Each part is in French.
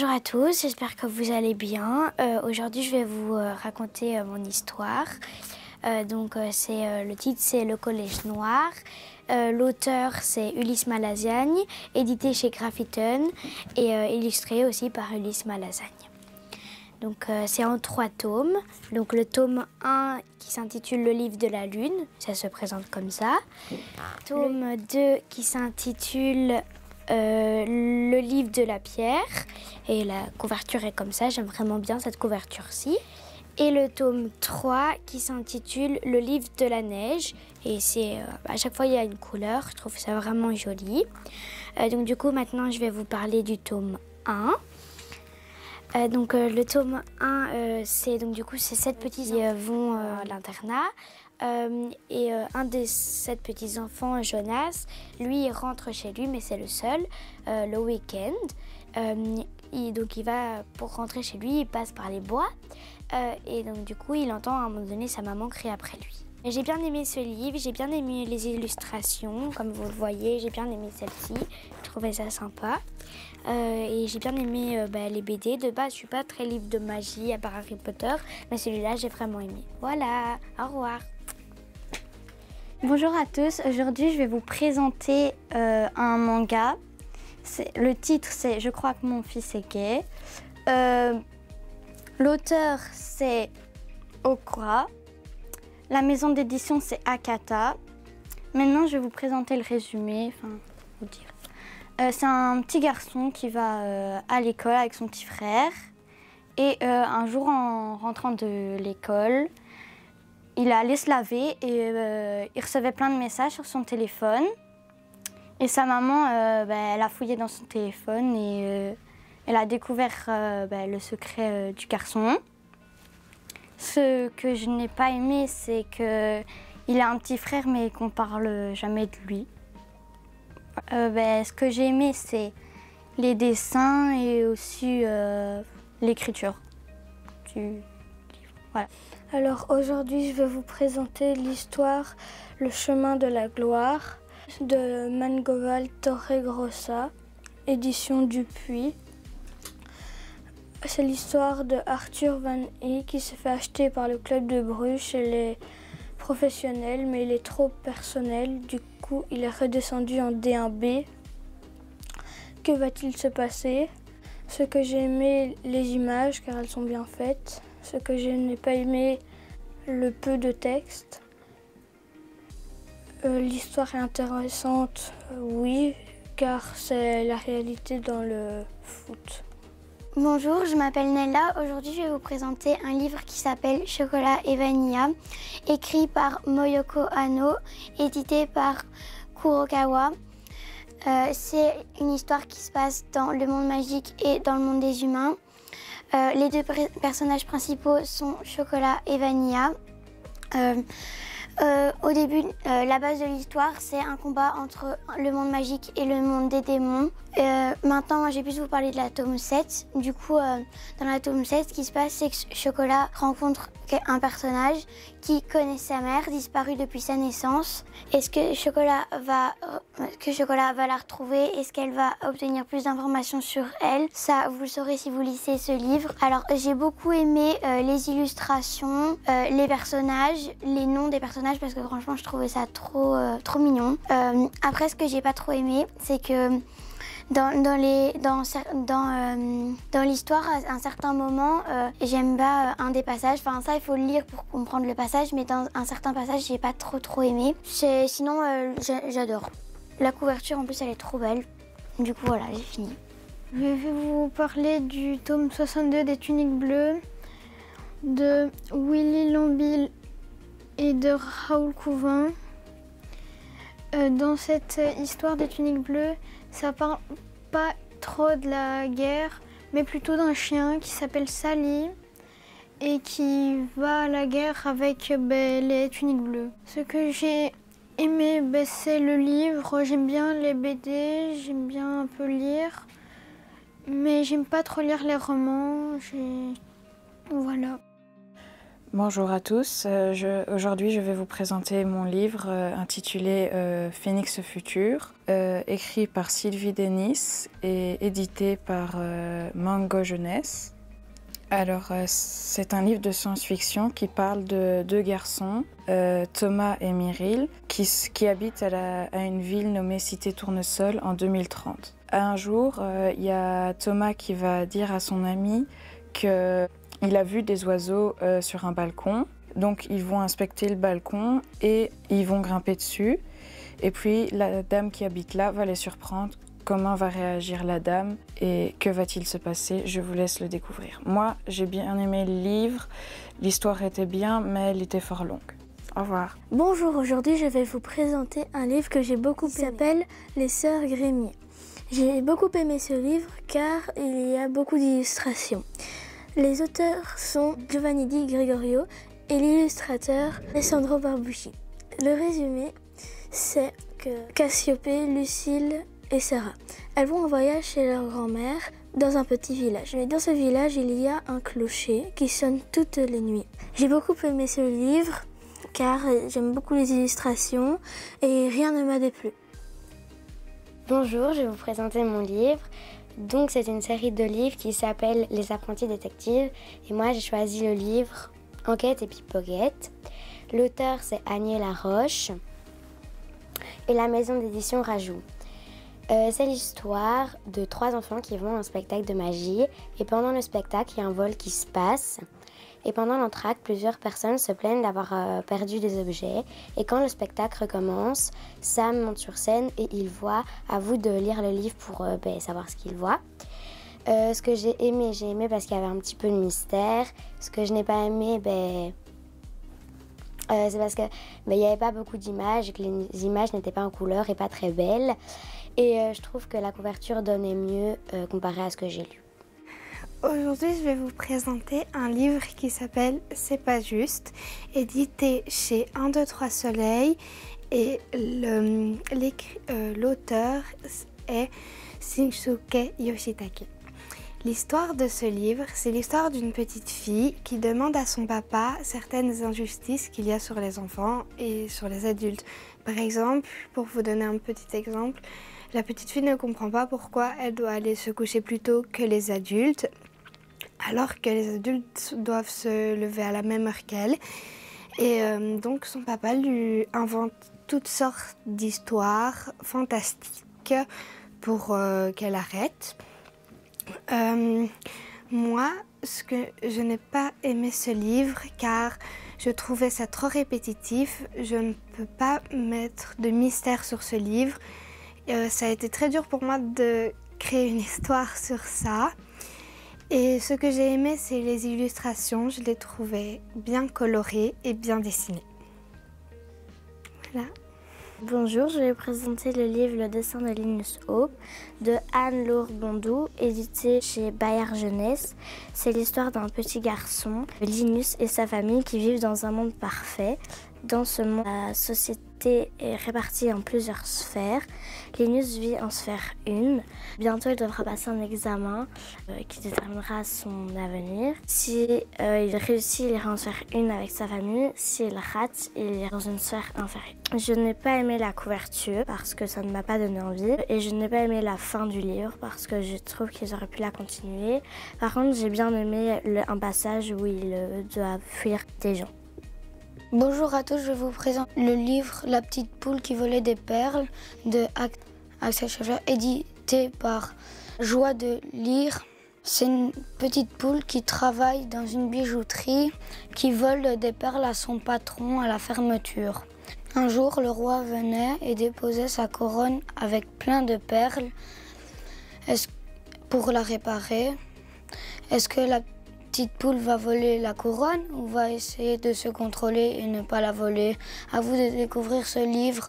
Bonjour à tous, j'espère que vous allez bien. Aujourd'hui, je vais vous raconter mon histoire. Le titre, c'est Le Collège Noir. L'auteur, c'est Ulysse Malasagne, édité chez Graphiton et illustré aussi par Ulysse Malasagne. Donc, c'est en 3 tomes. Donc, le tome 1 qui s'intitule Le livre de la lune, ça se présente comme ça. Tome 2 qui s'intitule Le livre de la pierre, et la couverture est comme ça, j'aime vraiment bien cette couverture-ci. Et le tome 3 qui s'intitule Le livre de la neige, et c'est à chaque fois il y a une couleur, je trouve ça vraiment joli. Donc du coup maintenant je vais vous parler du tome 1. Le tome 1, c'est 7 petits qui vont à l'internat. Un des 7 petits-enfants, Jonas, lui, il rentre chez lui, mais c'est le seul, le week-end. Il va, pour rentrer chez lui, il passe par les bois. Et donc, du coup, il entend à un moment donné sa maman crier après lui. J'ai bien aimé ce livre, j'ai bien aimé les illustrations, comme vous le voyez, j'ai bien aimé celle-ci, je trouvais ça sympa. Et j'ai bien aimé les BD. De base, je suis pas très livre de magie à part Harry Potter, mais celui-là, j'ai vraiment aimé. Voilà, au revoir. Bonjour à tous, aujourd'hui je vais vous présenter un manga. Le titre c'est Je crois que mon fils est gay. L'auteur c'est Okura. La maison d'édition c'est Akata. Maintenant je vais vous présenter le résumé, vous dire. C'est un petit garçon qui va à l'école avec son petit frère. Et un jour en rentrant de l'école, il allait se laver et il recevait plein de messages sur son téléphone. Et sa maman, elle a fouillé dans son téléphone et elle a découvert le secret du garçon. Ce que je n'ai pas aimé, c'est qu'il a un petit frère mais qu'on parle jamais de lui. Ce que j'ai aimé, c'est les dessins et aussi l'écriture du livre. Voilà. Alors aujourd'hui, je vais vous présenter l'histoire Le chemin de la gloire de Mangoval Torregrossa, édition Dupuis. C'est l'histoire de Arthur Van E qui se fait acheter par le club de Bruges chez les professionnels, mais il est trop personnel, du coup il est redescendu en D1B. Que va-t-il se passer? Ce que j'ai aimé, les images, car elles sont bien faites. Ce que je n'ai pas aimé, le peu de texte. L'histoire est intéressante, oui, car c'est la réalité dans le foot. Bonjour, je m'appelle Nella. Aujourd'hui, je vais vous présenter un livre qui s'appelle Chocolat et Vanilla, écrit par Moyoko Anno, édité par Kurokawa. C'est une histoire qui se passe dans le monde magique et dans le monde des humains. Les 2 personnages principaux sont Chocolat et Vanilla. Au début, la base de l'histoire, c'est un combat entre le monde magique et le monde des démons. Maintenant, moi, j'ai plus vous parler de la tome 7. Du coup, dans la tome 7, ce qui se passe, c'est que Chocolat rencontre un personnage qui connaît sa mère, disparue depuis sa naissance. Est-ce que Chocolat va la retrouver? Est-ce qu'elle va obtenir plus d'informations sur elle? Ça, vous le saurez si vous lisez ce livre. Alors, j'ai beaucoup aimé les illustrations, les personnages, les noms des personnages, parce que franchement, je trouvais ça trop mignon. Après, ce que j'ai pas trop aimé, c'est que dans l'histoire, à un certain moment, j'aime pas un des passages. Enfin, ça, il faut le lire pour comprendre le passage, mais dans un certain passage, j'ai pas trop aimé. Sinon, j'adore. La couverture, en plus, elle est trop belle. Du coup, voilà, j'ai fini. Je vais vous parler du tome 62 des Tuniques Bleues de Willy Lambil et de Raoul Couvin. Dans cette histoire des Tuniques Bleues, ça parle pas trop de la guerre, mais plutôt d'un chien qui s'appelle Sally et qui va à la guerre avec les Tuniques Bleues. Ce que j'ai aimé, c'est le livre. J'aime bien les BD, j'aime bien un peu lire, mais j'aime pas trop lire les romans. Voilà. Bonjour à tous, aujourd'hui je vais vous présenter mon livre intitulé Phénix Futur, écrit par Sylvie Denis et édité par Mango Jeunesse. Alors c'est un livre de science-fiction qui parle de deux garçons, Thomas et Meryl, qui habitent à une ville nommée Cité Tournesol en 2030. Un jour, il y a Thomas qui va dire à son ami qu'il a vu des oiseaux sur un balcon. Donc ils vont inspecter le balcon et ils vont grimper dessus. Et puis la dame qui habite là va les surprendre. Comment va réagir la dame et que va-t-il se passer? Je vous laisse le découvrir. Moi, j'ai bien aimé le livre. L'histoire était bien, mais elle était fort longue. Au revoir. Bonjour, aujourd'hui je vais vous présenter un livre que j'ai beaucoup aimé. Il s'appelle Les Sœurs Grémier. J'ai beaucoup aimé ce livre car il y a beaucoup d'illustrations. Les auteurs sont Giovanni Di Gregorio et l'illustrateur Alessandro Barbucci. Le résumé, c'est que Cassiopée, Lucille et Sarah, elles vont en voyage chez leur grand-mère dans un petit village. Mais dans ce village, il y a un clocher qui sonne toutes les nuits. J'ai beaucoup aimé ce livre car j'aime beaucoup les illustrations et rien ne m'a déplu. Bonjour, je vais vous présenter mon livre. Donc c'est une série de livres qui s'appelle Les Apprentis Détectives et moi j'ai choisi le livre Enquête et Pickpocket. L'auteur c'est Agnès Laroche et la maison d'édition Rajout. C'est l'histoire de 3 enfants qui vont à un spectacle de magie et pendant le spectacle il y a un vol qui se passe. Et pendant l'entracte, plusieurs personnes se plaignent d'avoir perdu des objets. Et quand le spectacle recommence, Sam monte sur scène et il voit. À vous de lire le livre pour savoir ce qu'il voit. Ce que j'ai aimé parce qu'il y avait un petit peu de mystère. Ce que je n'ai pas aimé, c'est parce qu'il n'y avait pas beaucoup d'images et que les images n'étaient pas en couleur et pas très belles. Et je trouve que la couverture donnait mieux comparé à ce que j'ai lu. Aujourd'hui, je vais vous présenter un livre qui s'appelle C'est pas juste, édité chez 1, 2, 3 Soleil. Et l'auteur est Shinsuke Yoshitake. L'histoire de ce livre, c'est l'histoire d'une petite fille qui demande à son papa certaines injustices qu'il y a sur les enfants et sur les adultes. Par exemple, pour vous donner un petit exemple, la petite fille ne comprend pas pourquoi elle doit aller se coucher plus tôt que les adultes, alors que les adultes doivent se lever à la même heure qu'elle. Et donc son papa lui invente toutes sortes d'histoires fantastiques pour qu'elle arrête. Moi, ce que je n'ai pas aimé ce livre car je trouvais ça trop répétitif. Je ne peux pas mettre de mystère sur ce livre. Ça a été très dur pour moi de créer une histoire sur ça. Et ce que j'ai aimé, c'est les illustrations. Je les trouvais bien colorées et bien dessinées. Voilà. Bonjour, je vais présenter le livre Le dessin de Linus Hope de Anne-Laure Bondou, édité chez Bayard Jeunesse. C'est l'histoire d'un petit garçon, Linus et sa famille qui vivent dans un monde parfait. Dans ce monde, la société est répartie en plusieurs sphères. Linus vit en sphère 1. Bientôt, il devra passer un examen qui déterminera son avenir. Si il réussit, il ira en sphère 1 avec sa famille. S'il rate, il ira dans une sphère inférieure. Je n'ai pas aimé la couverture parce que ça ne m'a pas donné envie. Et je n'ai pas aimé la fin du livre parce que je trouve qu'ils auraient pu la continuer. Par contre, j'ai bien aimé un passage où il doit fuir des gens. Bonjour à tous, je vous présente le livre La petite poule qui volait des perles de Axel Scheffler, édité par Joie de lire. C'est une petite poule qui travaille dans une bijouterie qui vole des perles à son patron à la fermeture. Un jour, le roi venait et déposait sa couronne avec plein de perles pour la réparer. Est-ce que la petite poule va voler la couronne ou va essayer de se contrôler et ne pas la voler? À vous de découvrir ce livre.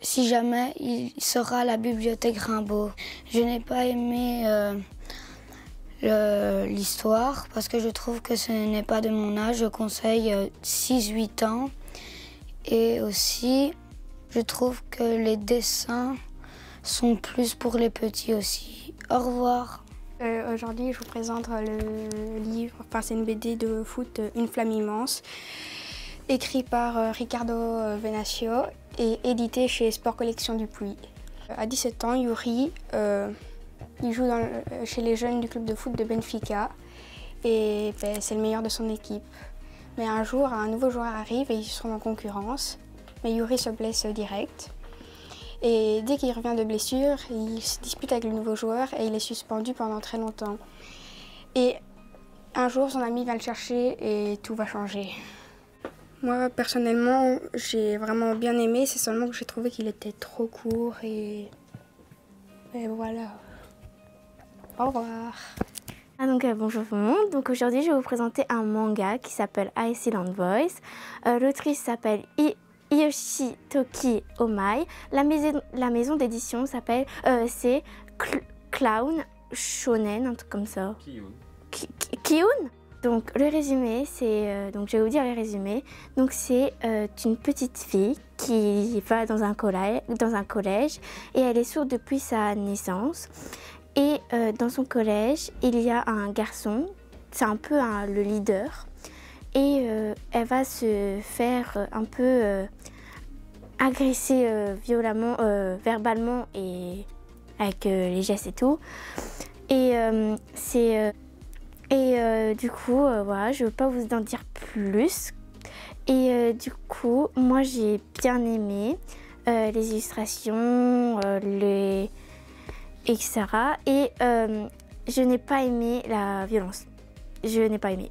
Si jamais il sera à la bibliothèque Rimbaud. Je n'ai pas aimé l'histoire parce que je trouve que ce n'est pas de mon âge. Je conseille 6-8 ans. Et aussi, je trouve que les dessins sont plus pour les petits aussi. Au revoir. Aujourd'hui, je vous présente le livre, enfin c'est une BD de foot, Une flamme immense, écrit par Ricardo Venasio et édité chez Sport Collection Dupuis. À 17 ans, Yuri, il joue chez les jeunes du club de foot de Benfica et c'est le meilleur de son équipe. Mais un jour, un nouveau joueur arrive et ils sont en concurrence, mais Yuri se blesse direct. Et dès qu'il revient de blessure, il se dispute avec le nouveau joueur et il est suspendu pendant très longtemps. Et un jour, son ami va le chercher et tout va changer. Moi, personnellement, j'ai vraiment bien aimé, c'est seulement que j'ai trouvé qu'il était trop court et voilà. Au revoir. Bonjour tout le monde. Donc aujourd'hui, je vais vous présenter un manga qui s'appelle Iceland Voice. L'autrice s'appelle Yoshitoki Omai. La maison d'édition s'appelle c'est Clown Shonen, un truc comme ça. Kiun. Donc le résumé, c'est donc je vais vous dire le résumé. Donc c'est une petite fille qui va dans un collège et elle est sourde depuis sa naissance. Et dans son collège, il y a un garçon, c'est un peu le leader. Et elle va se faire un peu agresser violemment, verbalement et avec les gestes et tout. Et du coup, voilà, je ne veux pas vous en dire plus. Et du coup, moi j'ai bien aimé les illustrations, etc. Et je n'ai pas aimé la violence. Je n'ai pas aimé.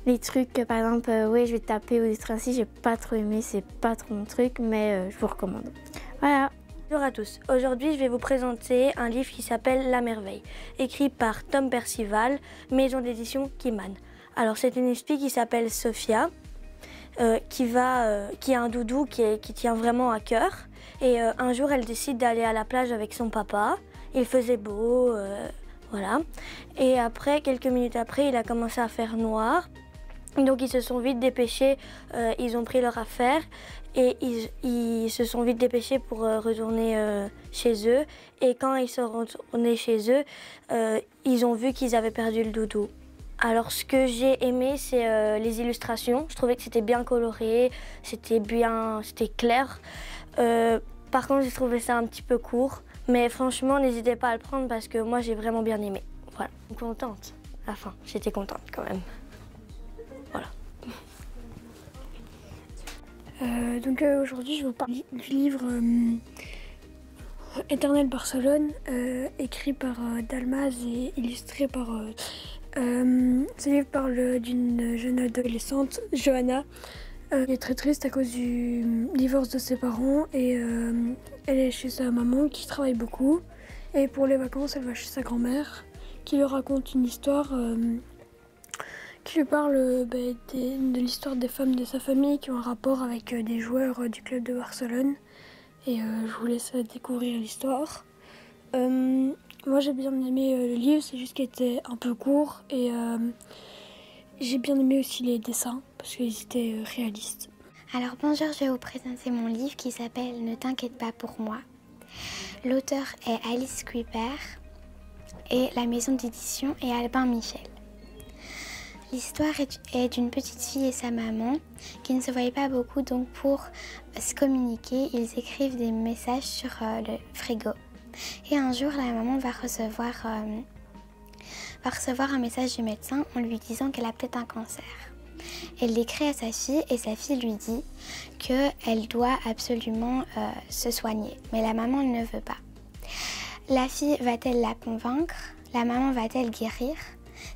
Les trucs, par exemple, ouais, je vais taper ou des trucs ainsi, j'ai pas trop aimé, c'est pas trop mon truc, mais je vous recommande. Voilà. Bonjour à tous. Aujourd'hui, je vais vous présenter un livre qui s'appelle La Merveille, écrit par Tom Percival, maison d'édition Kiman. Alors, c'est une fille qui s'appelle Sophia, qui a un doudou qui tient vraiment à cœur. Et un jour, elle décide d'aller à la plage avec son papa. Il faisait beau, voilà. Et après, quelques minutes après, il a commencé à faire noir. Donc ils se sont vite dépêchés, ils ont pris leur affaire et ils se sont vite dépêchés pour retourner chez eux. Et quand ils sont retournés chez eux, ils ont vu qu'ils avaient perdu le doudou. Alors ce que j'ai aimé, c'est les illustrations. Je trouvais que c'était bien coloré, c'était clair. Par contre, j'ai trouvé ça un petit peu court. Mais franchement, n'hésitez pas à le prendre parce que moi, j'ai vraiment bien aimé. Voilà, je suis contente. À la fin, j'étais contente quand même. Voilà. Aujourd'hui, je vais vous parler du livre Éternel Barcelone, écrit par Dalmaz et illustré par... ce livre parle d'une jeune adolescente, Johanna, qui est très triste à cause du divorce de ses parents et elle est chez sa maman qui travaille beaucoup. Et pour les vacances, elle va chez sa grand-mère qui lui raconte une histoire qui lui parle de l'histoire des femmes de sa famille qui ont un rapport avec des joueurs du club de Barcelone. Et je vous laisse découvrir l'histoire. Moi j'ai bien aimé le livre, c'est juste qu'il était un peu court et j'ai bien aimé aussi les dessins parce qu'ils étaient réalistes. Alors bonjour, je vais vous présenter mon livre qui s'appelle Ne t'inquiète pas pour moi. L'auteur est Alice Kuiper et la maison d'édition est Albin Michel. L'histoire est d'une petite fille et sa maman qui ne se voyaient pas beaucoup, donc pour se communiquer, ils écrivent des messages sur le frigo. Et un jour, la maman va recevoir un message du médecin en lui disant qu'elle a peut-être un cancer. Elle l'écrit à sa fille et sa fille lui dit qu'elle doit absolument se soigner. Mais la maman ne veut pas. La fille va-t-elle la convaincre? La maman va-t-elle guérir?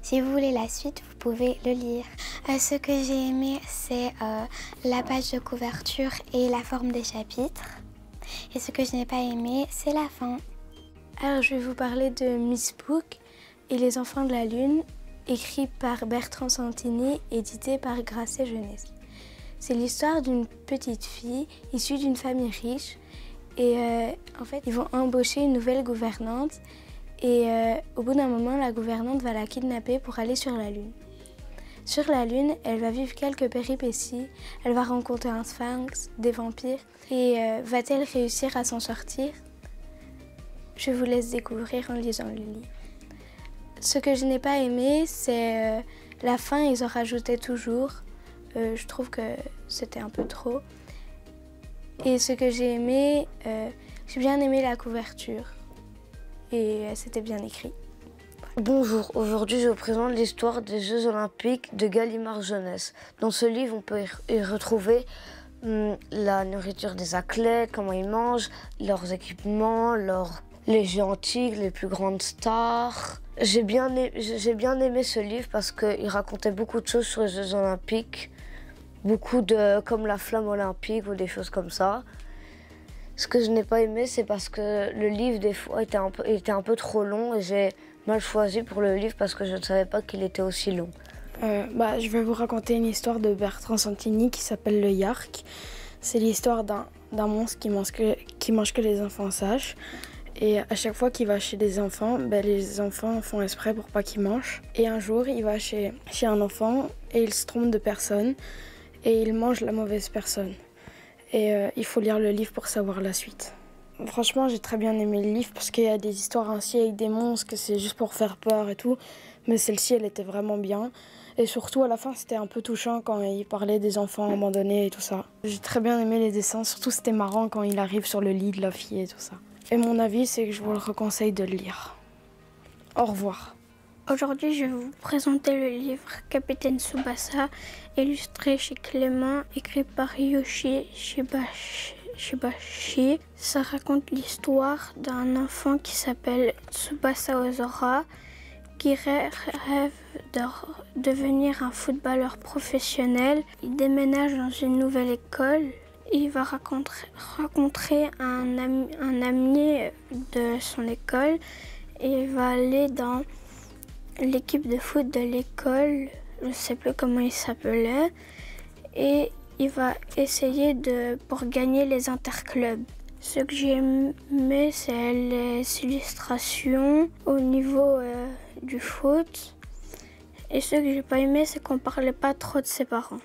Si vous voulez la suite, vous pouvez le lire. Ce que j'ai aimé, c'est la page de couverture et la forme des chapitres. Et ce que je n'ai pas aimé, c'est la fin. Alors, je vais vous parler de Miss Book et les enfants de la lune, écrit par Bertrand Santini, édité par Grasset Jeunesse. C'est l'histoire d'une petite fille issue d'une famille riche et en fait, ils vont embaucher une nouvelle gouvernante. Et au bout d'un moment, la gouvernante va la kidnapper pour aller sur la Lune. Sur la Lune, elle va vivre quelques péripéties. Elle va rencontrer un sphinx, des vampires. Et va-t-elle réussir à s'en sortir? Je vous laisse découvrir en lisant le livre. Ce que je n'ai pas aimé, c'est la fin, ils en rajoutaient toujours. Je trouve que c'était un peu trop. Et ce que j'ai aimé, j'ai bien aimé la couverture. Et c'était bien écrit. Bonjour, aujourd'hui je vous présente l'histoire des Jeux Olympiques de Gallimard Jeunesse. Dans ce livre, on peut y retrouver la nourriture des athlètes, comment ils mangent, leurs équipements, les jeux antiques, les plus grandes stars. J'ai bien aimé ce livre parce qu'il racontait beaucoup de choses sur les Jeux Olympiques, comme la flamme olympique ou des choses comme ça. Ce que je n'ai pas aimé, c'est parce que le livre des fois était un peu trop long et j'ai mal choisi pour le livre parce que je ne savais pas qu'il était aussi long. Je vais vous raconter une histoire de Bertrand Santini qui s'appelle le Yark. C'est l'histoire d'un monstre qui mange que les enfants sages. Et à chaque fois qu'il va chez des enfants, les enfants font exprès pour pas qu'il mange. Et un jour, il va chez un enfant et il se trompe de personne et il mange la mauvaise personne. Et il faut lire le livre pour savoir la suite. Franchement, j'ai très bien aimé le livre parce qu'il y a des histoires ainsi avec des monstres que c'est juste pour faire peur et tout. Mais celle-ci, elle était vraiment bien. Et surtout, à la fin, c'était un peu touchant quand il parlait des enfants abandonnés et tout ça. J'ai très bien aimé les dessins. Surtout, c'était marrant quand il arrive sur le lit de la fille et tout ça. Et mon avis, c'est que je vous le conseille de le lire. Au revoir. Aujourd'hui, je vais vous présenter le livre Capitaine Tsubasa, illustré chez Clément, écrit par Yoshi Shibashi. Ça raconte l'histoire d'un enfant qui s'appelle Tsubasa Ozora, qui rêve de devenir un footballeur professionnel. Il déménage dans une nouvelle école. Il va rencontrer un ami de son école et il va aller dans l'équipe de foot de l'école. Je ne sais plus comment il s'appelait. Et il va essayer pour gagner les interclubs. Ce que j'ai aimé, c'est les illustrations au niveau du foot. Et ce que j'ai pas aimé, c'est qu'on parlait pas trop de ses parents.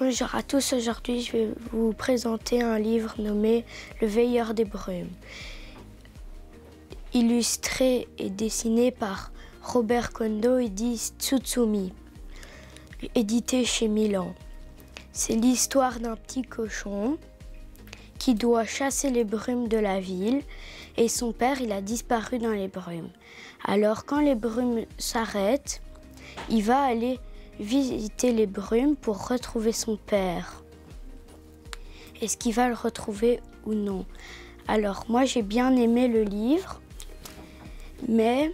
Bonjour à tous, aujourd'hui je vais vous présenter un livre nommé Le Veilleur des Brumes. Illustré et dessiné par Robert Kondo et dit Tsutsumi, édité chez Milan. C'est l'histoire d'un petit cochon qui doit chasser les brumes de la ville et son père il a disparu dans les brumes. Alors quand les brumes s'arrêtent, il va aller visiter les brumes pour retrouver son père. Est-ce qu'il va le retrouver ou non? Alors moi j'ai bien aimé le livre, mais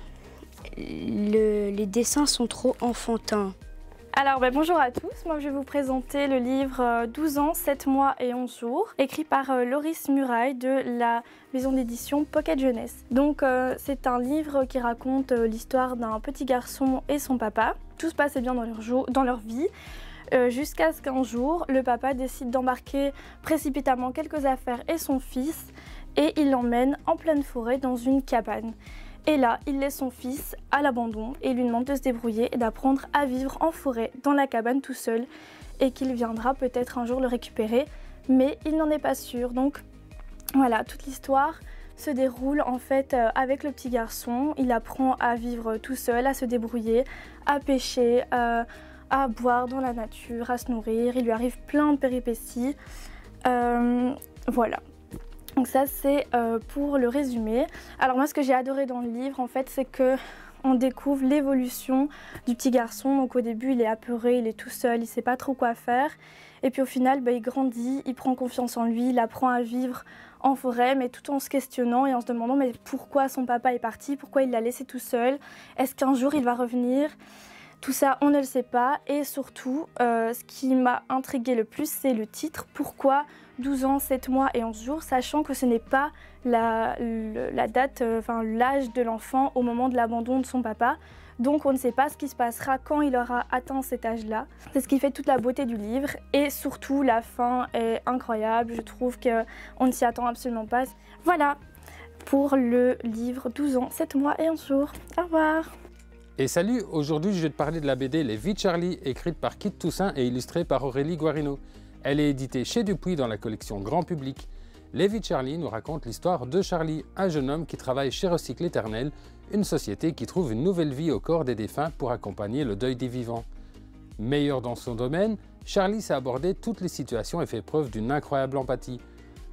les dessins sont trop enfantins. Alors bonjour à tous, moi je vais vous présenter le livre 12 ans, 7 mois et 11 jours, écrit par Loris Muraille de la maison d'édition Pocket Jeunesse. Donc c'est un livre qui raconte l'histoire d'un petit garçon et son papa. Tout se passait bien dans leur vie, jusqu'à ce qu'un jour, le papa décide d'embarquer précipitamment quelques affaires et son fils, et il l'emmène en pleine forêt dans une cabane. Et là, il laisse son fils à l'abandon et lui demande de se débrouiller et d'apprendre à vivre en forêt, dans la cabane tout seul, et qu'il viendra peut-être un jour le récupérer, mais il n'en est pas sûr. Donc voilà, toute l'histoire se déroule en fait avec le petit garçon. Il apprend à vivre tout seul, à se débrouiller, à pêcher, à boire dans la nature, à se nourrir. Il lui arrive plein de péripéties. Voilà. Donc ça c'est pour le résumé. Alors moi ce que j'ai adoré dans le livre en fait c'est que on découvre l'évolution du petit garçon. Donc au début il est apeuré, il est tout seul, il ne sait pas trop quoi faire. Et puis au final il grandit, il prend confiance en lui, il apprend à vivre en forêt mais tout en se questionnant et en se demandant mais pourquoi son papa est parti, pourquoi il l'a laissé tout seul, est-ce qu'un jour il va revenir? Tout ça, on ne le sait pas. Et surtout, ce qui m'a intriguée le plus, c'est le titre. Pourquoi 12 ans, 7 mois et 11 jours, sachant que ce n'est pas la date, l'âge de l'enfant au moment de l'abandon de son papa. Donc on ne sait pas ce qui se passera quand il aura atteint cet âge-là. C'est ce qui fait toute la beauté du livre. Et surtout, la fin est incroyable. Je trouve qu'on ne s'y attend absolument pas. Voilà pour le livre 12 ans, 7 mois et 11 jours. Au revoir. Et salut, aujourd'hui je vais te parler de la BD Les Vies de Charlie, écrite par Kit Toussaint et illustrée par Aurélie Guarino. Elle est éditée chez Dupuis dans la collection Grand Public. Lévi Charlie nous raconte l'histoire de Charlie, un jeune homme qui travaille chez Recycle Éternel, une société qui trouve une nouvelle vie au corps des défunts pour accompagner le deuil des vivants. Meilleur dans son domaine, Charlie sait aborder toutes les situations et fait preuve d'une incroyable empathie.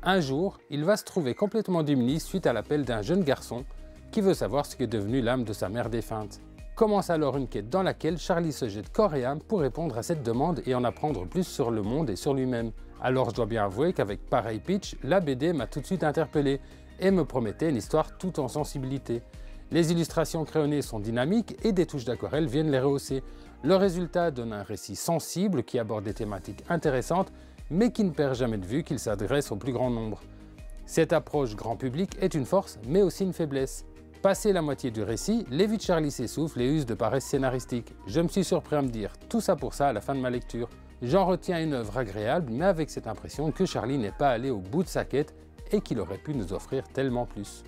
Un jour, il va se trouver complètement démuni suite à l'appel d'un jeune garçon qui veut savoir ce qu'est devenu l'âme de sa mère défunte. Commence alors une quête dans laquelle Charlie se jette corps et âme pour répondre à cette demande et en apprendre plus sur le monde et sur lui-même. Alors je dois bien avouer qu'avec pareil pitch, la BD m'a tout de suite interpellé et me promettait une histoire tout en sensibilité. Les illustrations crayonnées sont dynamiques et des touches d'aquarelle viennent les rehausser. Le résultat donne un récit sensible qui aborde des thématiques intéressantes mais qui ne perd jamais de vue qu'il s'adresse au plus grand nombre. Cette approche grand public est une force mais aussi une faiblesse. Passé la moitié du récit, Lévi Charlie s'essouffle et use de paresse scénaristique. Je me suis surpris à me dire tout ça pour ça à la fin de ma lecture. J'en retiens une œuvre agréable, mais avec cette impression que Charlie n'est pas allé au bout de sa quête et qu'il aurait pu nous offrir tellement plus.